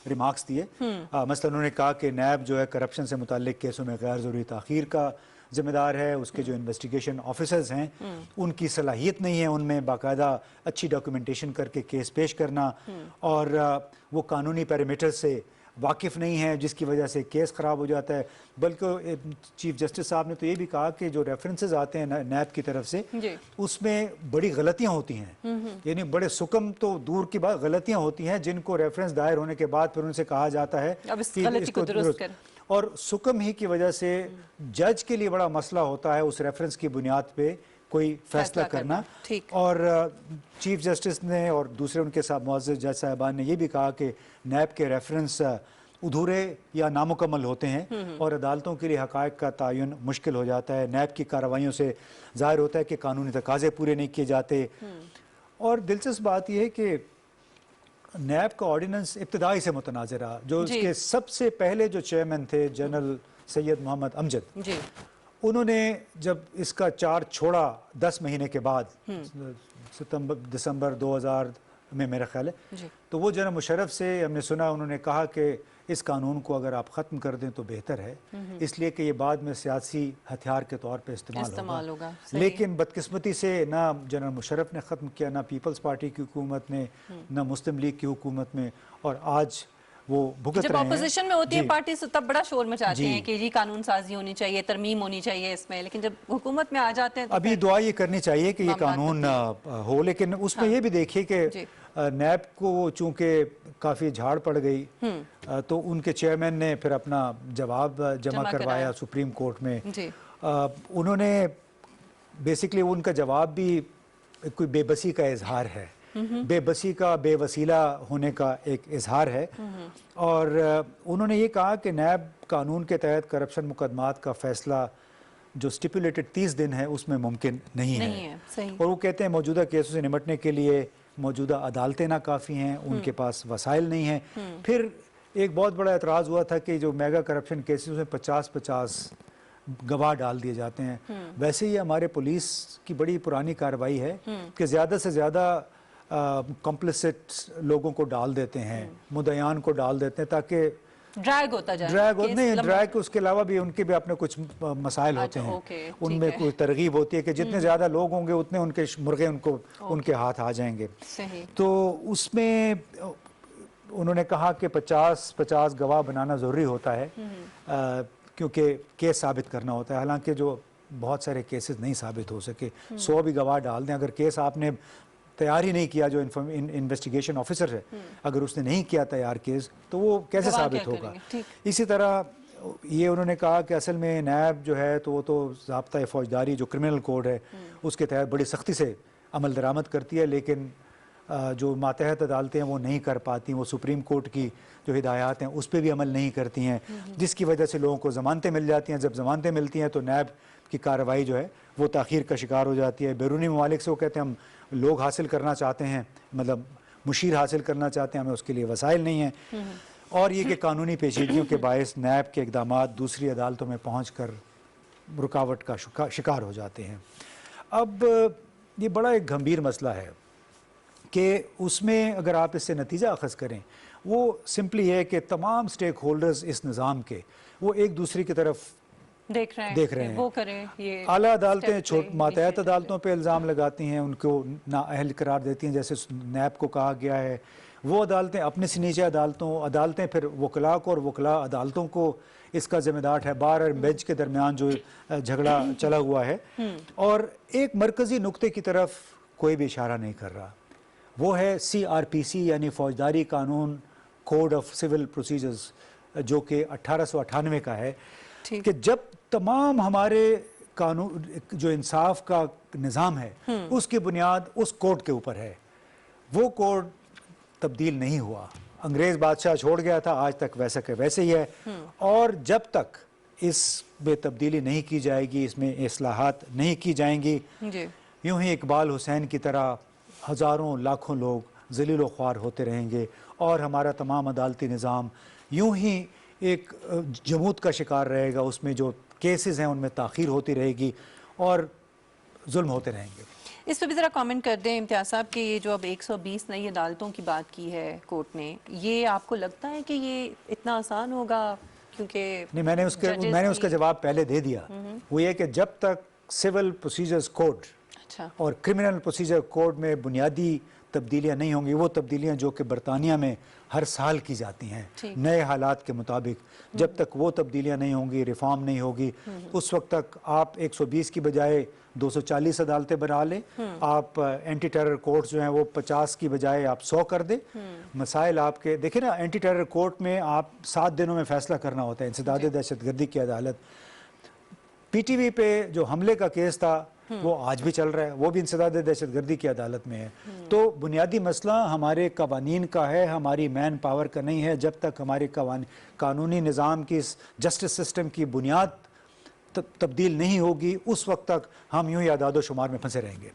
रिमार्क्स दिए। मसलन उन्होंने कहा कि नैब जो है करप्शन से मुताल्लिक केसों में गैर ज़रूरी ताख़ीर का जिम्मेदार है, उसके जो इन्वेस्टिगेशन ऑफिसर्स हैं उनकी सलाहियत नहीं है उनमें बाकायदा अच्छी डॉक्यूमेंटेशन करके केस पेश करना, और वो कानूनी पैरामीटर से वाकिफ़ नहीं है जिसकी वजह से केस ख़राब हो जाता है। बल्कि चीफ जस्टिस साहब ने तो ये भी कहा कि जो रेफरेंसेस आते हैं नैब की तरफ से उसमें बड़ी गलतियां होती हैं, यानी बड़े सुकम तो दूर की बात, गलतियां होती हैं जिनको रेफरेंस दायर होने के बाद फिर उनसे कहा जाता है कि इसको दुरुस्त कर। और सुकम ही की वजह से जज के लिए बड़ा मसला होता है उस रेफरेंस की बुनियाद पे कोई फैसला करना। और चीफ जस्टिस ने और दूसरे उनके साथ मुअज़्ज़ज़ जज साहिबान ने यह भी कहा कि नैब के रेफरेंस अधूरे या नामुकम्मल होते हैं और अदालतों के लिए हक़ाइक़ का तयन मुश्किल हो जाता है। नैब की कार्रवाइयों से ज़ाहिर होता है कि कानूनी तकाज़े पूरे नहीं किए जाते। और दिलचस्प बात यह है कि नैब का ऑर्डिनेंस इब्तिदाई से मुतनाज़िर रहा। जो इसके सबसे पहले जो चेयरमैन थे जनरल सैयद मोहम्मद अमजद, उन्होंने जब इसका चार्ज छोड़ा 10 महीने के बाद, दिसंबर 2000 में मेरा ख्याल है, तो वो जनरल मुशर्रफ से हमने सुना उन्होंने कहा कि इस कानून को अगर आप ख़त्म कर दें तो बेहतर है, इसलिए कि ये बाद में सियासी हथियार के तौर पे इस्तेमाल होगा। लेकिन बदकिस्मती से ना जनरल मुशर्रफ ने ख़त्म किया, ना पीपल्स पार्टी की हुकूमत ने, ना मुस्लिम लीग की हुकूमत में, और आज वो भुगत रहे हैं। जब अपोजिशन में होती है पार्टी तो तब बड़ा शोर मचाती हैं कि जी कानून साजी होनी चाहिए, तरमीम होनी चाहिए इसमें, लेकिन जब हुकूमत में आ जाते हैं तो अभी दुआ ये करनी चाहिए कि ये कानून हो। लेकिन उसमें ये भी देखिए कि नैब को चूंकि काफ़ी झाड़ पड़ गई तो उनके चेयरमैन ने फिर अपना जवाब जमा करवाया सुप्रीम कोर्ट में। उन्होंने बेसिकली उनका जवाब भी कोई बेबसी का इजहार है, बेबसी का बेवसीला होने का एक इजहार है। और उन्होंने ये कहा कि नैब कानून के तहत करप्शन मुकदमात का फैसला जो स्टिपुलेटेड 30 दिन है उसमें मुमकिन नहीं है। और वो कहते हैं मौजूदा केसों से निपटने के लिए मौजूदा अदालतें नाकाफ़ी हैं, उनके पास वसाइल नहीं हैं। फिर एक बहुत बड़ा एतराज़ हुआ था कि जो मेगा करप्शन केसेस में 50-50 गवाह डाल दिए जाते हैं। वैसे ही हमारे पुलिस की बड़ी पुरानी कार्रवाई है कि ज़्यादा से ज़्यादा कॉम्प्लिसिट लोगों को डाल देते हैं, मुद्दयान को डाल देते हैं ताकि ड्रैग होता जाए। ड्रैग उसके अलावा भी उनके भी अपने कुछ मसाइल होते हैं, उनमें कोई तरगीब होती है कि जितने ज़्यादा लोग होंगे उतने उनके मुर्गे उनके हाथ आ जाएंगे। तो उसमें उन्होंने कहा कि 50-50 गवाह बनाना ज़रूरी होता है क्योंकि केस साबित करना होता है। हालांकि जो बहुत सारे केसेस नहीं साबित हो सके, 100 भी गवाह डाल दें, अगर केस आपने तैयार ही नहीं किया, जो इन्वेस्टिगेशन ऑफिसर है अगर उसने नहीं किया तैयार केस, तो वो कैसे साबित होगा। इसी तरह ये उन्होंने कहा कि असल में नैब जो है तो वो तो ज़ाब्ता फौजदारी जो क्रिमिनल कोड है उसके तहत बड़ी सख्ती से अमल दरामद करती है, लेकिन जो मातहत अदालतें हैं वो नहीं कर पाती, वो सुप्रीम कोर्ट की जो हिदायत हैं उस पर भी अमल नहीं करती हैं, जिसकी वजह से लोगों को ज़मानतें मिल जाती हैं। जब ज़मानतें मिलती हैं तो नैब की कार्रवाई जो है वो ताख़ीर का शिकार हो जाती है। बैरूनी ममालिक से वो कहते हैं हम लोग हासिल करना चाहते हैं, मतलब मुशीर हासिल करना चाहते हैं, हमें उसके लिए वसाइल नहीं है। और ये कि कानूनी पेचीदगियों के बायस नैब के इक़दामात दूसरी अदालतों में पहुँच कर रुकावट का शिकार हो जाते हैं। अब ये बड़ा एक गंभीर मसला है कि उसमें अगर आप इससे नतीजा अखज़ करें, वो सिंपली है कि तमाम स्टेक होल्डर्स इस निज़ाम के वो एक दूसरे की तरफ देख रहे हैं, वो करें, ये आला अदालतें मातहत अदालतों पे इल्ज़ाम लगाती हैं, उनको नाअहल करार देती हैं, जैसे नैब को कहा गया है। वो अदालतें अपने से नीचे अदालतें फिर वकला को और वकला अदालतों को इसका जिम्मेदार है। बार और बेंच के दरमियान जो झगड़ा चला हुआ है और एक मरकज़ी नुक्ते की तरफ कोई भी इशारा नहीं कर रहा, वो है CRPC यानी फौजदारी कानून, कोड ऑफ सिविल प्रोसीजर्स, जो कि 1898 का है कि जब तमाम हमारे कानून जो इंसाफ का निज़ाम है उसकी बुनियाद उस कोड के ऊपर है। वो कोड तब्दील नहीं हुआ, अंग्रेज़ बादशाह छोड़ गया था, आज तक वैसा के वैसे ही है। और जब तक इसमें तब्दीली नहीं की जाएगी, इसमें इस्लाहात नहीं की जाएंगी, यूं ही इकबाल हुसैन की तरह हज़ारों लाखों लोग ज़लील ख्वार होते रहेंगे और हमारा तमाम अदालती निज़ाम यूं ही एक जमूत का शिकार रहेगा। उसमें जो केसेस हैं उनमें ताख़ीर होती रहेगी और जुल्म होते रहेंगे। इस पर भी ज़रा कमेंट कर दें इम्तियाज़ साहब कि ये जो अब 120 नई अदालतों की बात की है कोर्ट ने, ये आपको लगता है कि ये इतना आसान होगा? क्योंकि नहीं, मैंने उसका जवाब पहले दे दिया। वो ये कि जब तक सिविल प्रोसीजर्स कोड और क्रिमिनल प्रोसीजर कोड में बुनियादी तब्दीलियाँ नहीं होंगी, वो तब्दीलियाँ जो कि बरतानिया में हर साल की जाती हैं नए हालात के मुताबिक, जब तक वो तब्दीलियाँ नहीं होंगी, रिफॉर्म नहीं होगी, उस वक्त तक आप 120 की बजाय 240 अदालतें बना लें, आप एंटी टेरर कोर्ट जो हैं वो 50 की बजाय आप 100 कर दें। मसाइल आपके देखिए ना, एंटी टेरर कोर्ट में आप 7 दिनों में फैसला करना होता है। इंसदाद दहशतगर्दी की अदालत, PTV पे जो हमले का केस था वो आज भी चल रहा है, वो भी इंसदाद दहशतगर्दी की अदालत में है। तो बुनियादी मसला हमारे कवानीन का है, हमारी मैन पावर का नहीं है। जब तक हमारे कानूनी निज़ाम की, जस्टिस सिस्टम की बुनियाद तब्दील नहीं होगी, उस वक्त तक हम यूं ही आदाद शुमार में फंसे रहेंगे।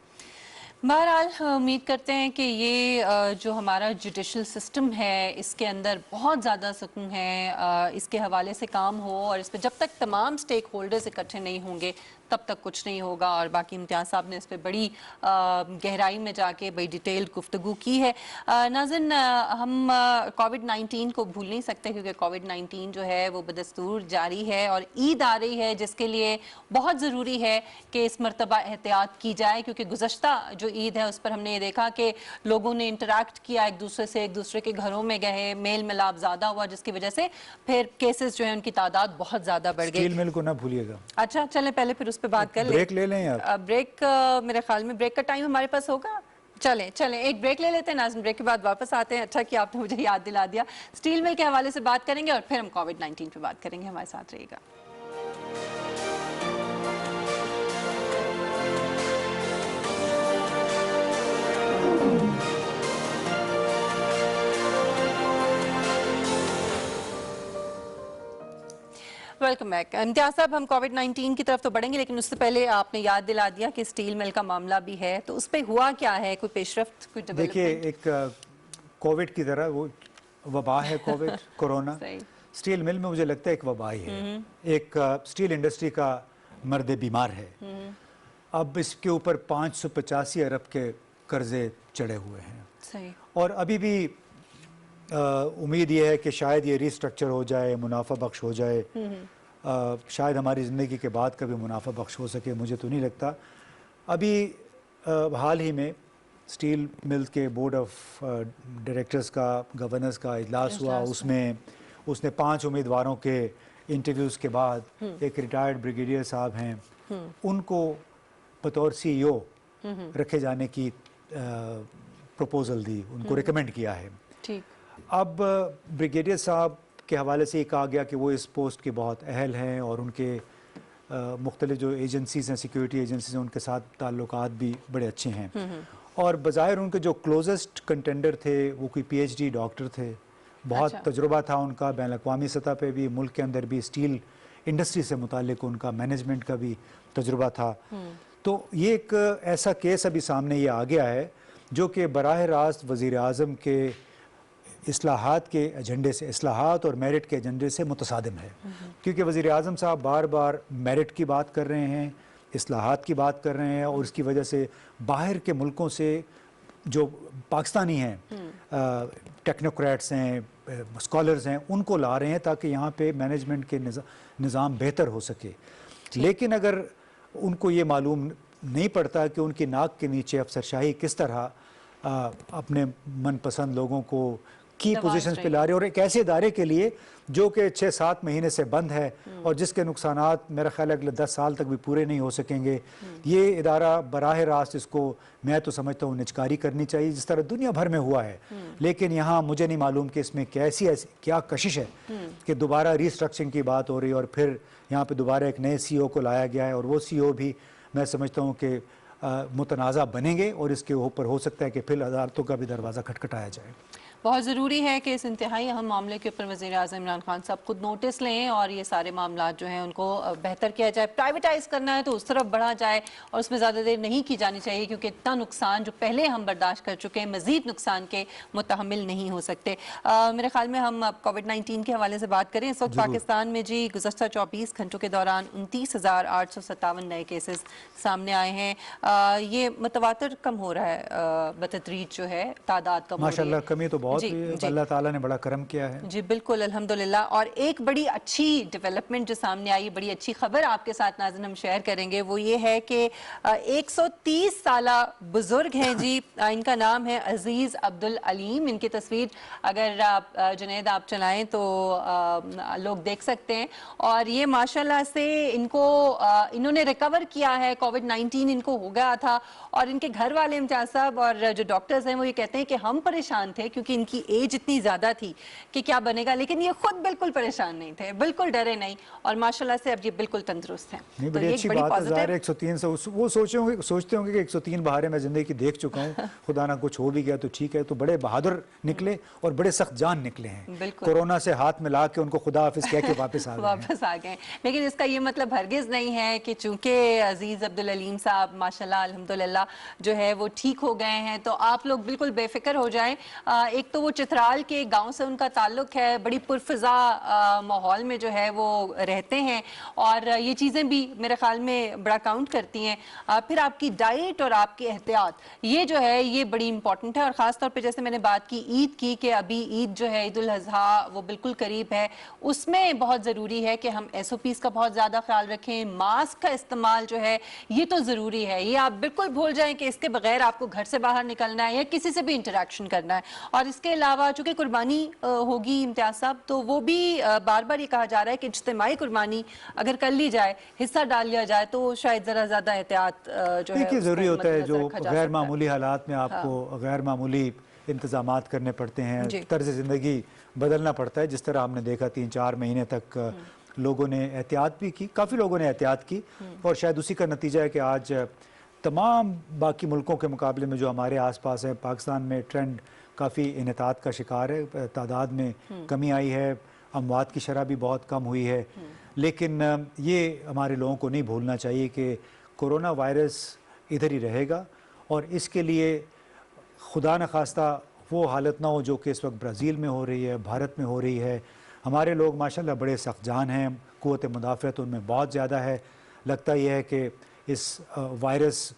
बहरहाल उम्मीद करते हैं कि ये जो हमारा जुडिशल सिस्टम है इसके अंदर बहुत ज़्यादा सुकून है, इसके हवाले से काम हो और इस पर जब तक तमाम स्टेक होल्डर्स इकट्ठे नहीं होंगे तब तक कुछ नहीं होगा। और बाकी इम्तियाज़ साहब ने इस पर बड़ी गहराई में जाके बड़ी डिटेल्ड गुफ्तगू की है। नाज़रीन, हम कोविड-19 को भूल नहीं सकते क्योंकि कोविड-19 जो है वो बदस्तूर जारी है और ईद आ रही है, जिसके लिए बहुत ज़रूरी है कि इस मरतबा एहतियात की जाए, क्योंकि गुज़श्ता जो ईद है उस पर हमने ये देखा कि लोगों ने इंटरैक्ट किया एक दूसरे से, एक दूसरे के घरों में गए, मेल मिलाप ज़्यादा हुआ, जिसकी वजह से फिर केसेस जो है उनकी तादाद बहुत ज़्यादा बढ़ गई। स्टील मिल को ना भूलिएगा। अच्छा, चलें पहले फिर उस पर बात कर ब्रेक ले लें यार। ब्रेक मेरे ख्याल में ब्रेक का टाइम हमारे पास होगा। चलें एक ब्रेक ले लेते हैं नाज़रीन, ब्रेक के बाद वापस आते हैं। अच्छा कि आपने मुझे याद दिला दिया। स्टील मिल के हवाले से बात करेंगे और फिर हम कोविड-19 पे बात करेंगे। हमारे साथ रहिएगा। Welcome back. इम्तियाज़ साहब, हम कोविड-19 की तरफ तो बढ़ेंगे, लेकिन उससे पहले आपने याद दिला दिया कि स्टील मिल का मामला भी है, तो उस पर हुआ क्या है? कोई पेशरफ्त, कोई डेवलपमेंट? देखिए, एक कोविड की तरह वो वबा है कोविड कोरोना। स्टील मिल में मुझे लगता है एक वबा ही है। एक स्टील इंडस्ट्री का मर्द बीमार है। अब इसके ऊपर 585 अरब के कर्जे चढ़े हुए हैं। सही। और अभी भी उम्मीद ये है कि शायद ये रिस्ट्रक्चर हो जाए, मुनाफा बख्श हो जाए। शायद हमारी ज़िंदगी के बाद कभी मुनाफा बख्श हो सके, मुझे तो नहीं लगता। अभी हाल ही में स्टील मिल्स के बोर्ड ऑफ डायरेक्टर्स का, गवर्नर्स का इजलास हुआ। उसमें उसने 5 उम्मीदवारों के इंटरव्यूज़ के बाद एक रिटायर्ड ब्रिगेडियर साहब हैं, उनको बतौर CEO रखे जाने की प्रपोज़ल दी, उनको रिकमेंड किया है। ठीक। अब ब्रिगेडियर साहब के हवाले से ये कहा गया कि वो इस पोस्ट के बहुत अहल हैं और उनके मुख्तलिफ जो एजेंसीज़ हैं, सिक्योरिटी एजेंसीज़ हैं, उनके साथ ताल्लुकात भी बड़े अच्छे हैं। और बज़ाहिर उनके जो क्लोजेस्ट कंटेंडर थे वो कोई PhD डॉक्टर थे, बहुत तजुर्बा था उनका बैन अक़वामी सतह पे भी, मुल्क के अंदर भी स्टील इंडस्ट्री से मुतालिक उनका मैनेजमेंट का भी तजुर्बा था। तो ये एक ऐसा केस अभी सामने ये आ गया है जो कि बराह रास्त वज़ीर आज़म के इस्लाहात के एजेंडे से, इस्लाहात और मेरिट के एजेंडे से मुतसादिम है। क्योंकि वज़ीर आज़म साहब बार बार मेरिट की बात कर रहे हैं, इस्लाहात की बात कर रहे हैं, और इसकी वजह से बाहर के मुल्कों से जो पाकिस्तानी हैं, टेक्नोक्रेट्स हैं, स्कॉलर्स हैं, उनको ला रहे हैं ताकि यहाँ पे मैनेजमेंट के निज़ाम बेहतर हो सके। लेकिन अगर उनको ये मालूम नहीं पड़ता कि उनकी नाक के नीचे अफसरशाही किस तरह अपने मनपसंद लोगों को की पोजीशंस पे ला रहे, और एक ऐसे इदारे के लिए जो कि 6-7 महीने से बंद है और जिसके नुकसानात मेरा ख्याल है अगले 10 साल तक भी पूरे नहीं हो सकेंगे। ये इदारा बराह रास्त, इसको मैं तो समझता हूँ निजकारी करनी चाहिए जिस तरह दुनिया भर में हुआ है। लेकिन यहाँ मुझे नहीं मालूम कि इसमें कैसी ऐसी क्या कशिश है कि दोबारा रिस्ट्रक्चरिंग की बात हो रही है और फिर यहाँ पे दोबारा एक नए CEO को लाया गया है, और वो CEO भी मैं समझता हूँ कि मुतनाज़ा बनेंगे और इसके ऊपर हो सकता है कि फिर अदालतों का भी दरवाज़ा खटखटाया जाए। बहुत ज़रूरी है कि इस इंतहाई अहम मामले के ऊपर वज़ीर आज़म इमरान खान साहब खुद नोटिस लें और ये सारे मामला जो हैं उनको बेहतर किया जाए। प्राइवेटाइज़ करना है तो उस तरफ बढ़ा जाए और उसमें ज़्यादा देर नहीं की जानी चाहिए, क्योंकि इतना नुकसान जो पहले हम बर्दाश्त कर चुके हैं मज़ीद नुकसान के मुतहम्मिल नहीं हो सकते। मेरे ख्याल में हम कोविड-19 के हवाले से बात करें। इस वक्त पाकिस्तान में जी गुज़श्ता 24 घंटों के दौरान 29,857 नए केसेस सामने आए हैं। ये मतवातर कम हो रहा है, बतदरीज जो है तादाद कम हो रही है। माशाल्लाह कमी तो बहुत हुई है, अल्लाह ताला ने बड़ा करम किया है। जी बिल्कुल, अल्हम्दुलिल्लाह। और एक बड़ी अच्छी डेवलपमेंट जो सामने आई, बड़ी अच्छी खबर आपके साथ नाज़रीन हम शेयर करेंगे, वो ये है कि 130 साला बुजुर्ग हैं जी, इनका नाम है अजीज़ अब्दुल अलीम। इनकी तस्वीर अगर आप जुनैद आप चलाएं तो लोग देख सकते हैं। और ये माशाल्लाह से इन्होंने रिकवर किया है। कोविड-19 इनको हो गया था और इनके घर वाले इम्तियाज साहब और जो डॉक्टर्स हैं वो ये कहते हैं कि हम परेशान थे क्योंकि इनकी एज इतनी ज़्यादा थी कि क्या बनेगा, लेकिन ये खुद बिल्कुल परेशान नहीं थे, बिल्कुल डरे नहीं, और माशाल्लाह से अब ये बिल्कुल तंदुरुस्त हैं। नहीं, बड़ी अच्छी बात है। ज़ाहिर 103 से वो सोचते होंगे कि 103 बहारें मैं ज़िंदगी की देख चुका हूँ, खुदा ना कुछ हो भी गया तो ठीक है। तो बड़े बहादुर निकले और बड़े सख्त जान निकले हैं। कोरोना से हाथ मिला के उनको खुदा हाफिज कह के वापस आ गए। लेकिन इसका ये मतलब हरगिज़ नहीं है कि चूंकि अजीज़ अब्दुल अलीम साहब माशाल्लाह अल्हम्दुलिल्लाह जो है वो ठीक हो गए हैं तो आप लोग बिल्कुल बेफिक्र हो जाएं। एक तो वो चित्राल के गांव से उनका ताल्लुक है, बड़ी पुरफिजा माहौल में जो है वो रहते हैं और ये चीज़ें भी मेरे ख्याल में बड़ा काउंट करती हैं। फिर आपकी डाइट और आपकी एहतियात, ये जो है ये बड़ी इंपॉर्टेंट है। और ख़ास तौर पे जैसे मैंने बात की ईद की कि अभी ईद जो है ईद उल अज़हा वो बिल्कुल करीब है, उसमें बहुत ज़रूरी है कि हम SOPs का बहुत ज़्यादा ख्याल रखें। मास्क का इस्तेमाल जो है ये तो ज़रूरी है, ये आप बिल्कुल भूल जाएं कि इसके बगैर आपको घर से बाहर निकलना है या किसी से भी इंटरेक्शन करना है। और इसके अलावा चूंकि कुर्बानी होगी इम्तियाज साहब, तो वो भी बार बार ये कहा जा रहा है कि इज्तिमाई कुर्बानी अगर कर ली जाए, हिस्सा डाल लिया जाए तो शायद ज़रा ज़्यादा एहतियात जो है ज़रूरी होता है। जो गैर मामूली हालात में आपको गैर मामूली इंतजामात करने पड़ते हैं, तर्ज ज़िंदगी बदलना पड़ता है। जिस तरह हमने देखा 3-4 महीने तक लोगों ने एहतियात भी की, काफ़ी लोगों ने एहतियात की, और शायद उसी का नतीजा है कि आज तमाम बाकी मुल्कों के मुकाबले में जो हमारे आसपास है, पाकिस्तान में ट्रेंड काफ़ी इन्हतात का शिकार है। तादाद में कमी आई है, अमवात की शरह भी बहुत कम हुई है। लेकिन ये हमारे लोगों को नहीं भूलना चाहिए कि कोरोना वायरस इधर ही रहेगा, और इसके लिए खुदा न खास्ता वो हालत ना हो जो कि इस वक्त ब्राज़ील में हो रही है, भारत में हो रही है। हमारे लोग माशाल्लाह बड़े सख्त जान हैं, क़ुव्वत मुदाफ़अत उनमें बहुत ज़्यादा है। लगता यह है कि इस वायरस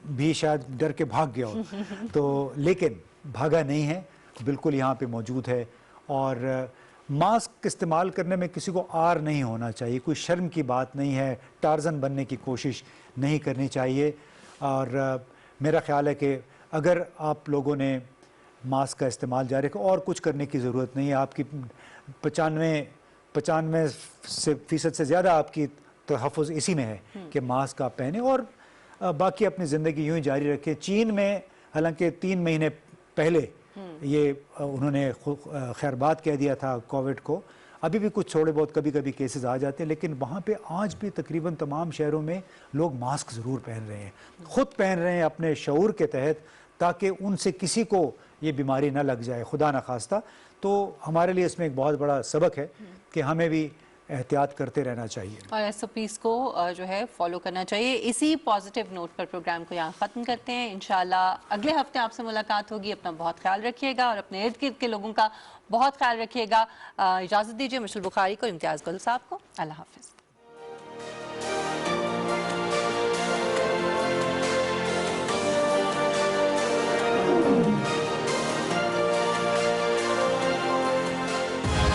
भी शायद डर के भाग गया हो तो, लेकिन भागा नहीं है, बिल्कुल यहाँ पे मौजूद है। और मास्क इस्तेमाल करने में किसी को आर नहीं होना चाहिए, कोई शर्म की बात नहीं है, टार्जन बनने की कोशिश नहीं करनी चाहिए। और मेरा ख़्याल है कि अगर आप लोगों ने मास्क का इस्तेमाल जारी रखा, और कुछ करने की ज़रूरत नहीं है। आपकी 95% से ज़्यादा आपकी तहफ़्फ़ुज़ इसी में है कि मास्क आप पहने और बाकी अपनी ज़िंदगी यूँ ही जारी रखें। चीन में हालांकि 3 महीने पहले ये उन्होंने खैर बात कह दिया था कोविड को, अभी भी कुछ थोड़े बहुत कभी कभी केसेस आ जाते हैं, लेकिन वहाँ पे आज भी तकरीबन तमाम शहरों में लोग मास्क ज़रूर पहन रहे हैं, ख़ुद पहन रहे हैं अपने शऊर के तहत, ताकि उनसे किसी को ये बीमारी ना लग जाए, खुदा न खास्ता। तो हमारे लिए इसमें एक बहुत बड़ा सबक है कि हमें भी एहतियात करते रहना चाहिए और SOPs को जो है फॉलो करना चाहिए। इसी पॉजिटिव नोट पर प्रोग्राम को यहाँ ख़त्म करते हैं। इंशाल्लाह अगले हफ्ते आपसे मुलाकात होगी। अपना बहुत ख्याल रखिएगा और अपने इर्द गिर्द के लोगों का बहुत ख्याल रखिएगा। इजाज़त दीजिए मशल बुखारी को, इम्तियाज़ गुल साहब को। अल्लाह हाफिज़।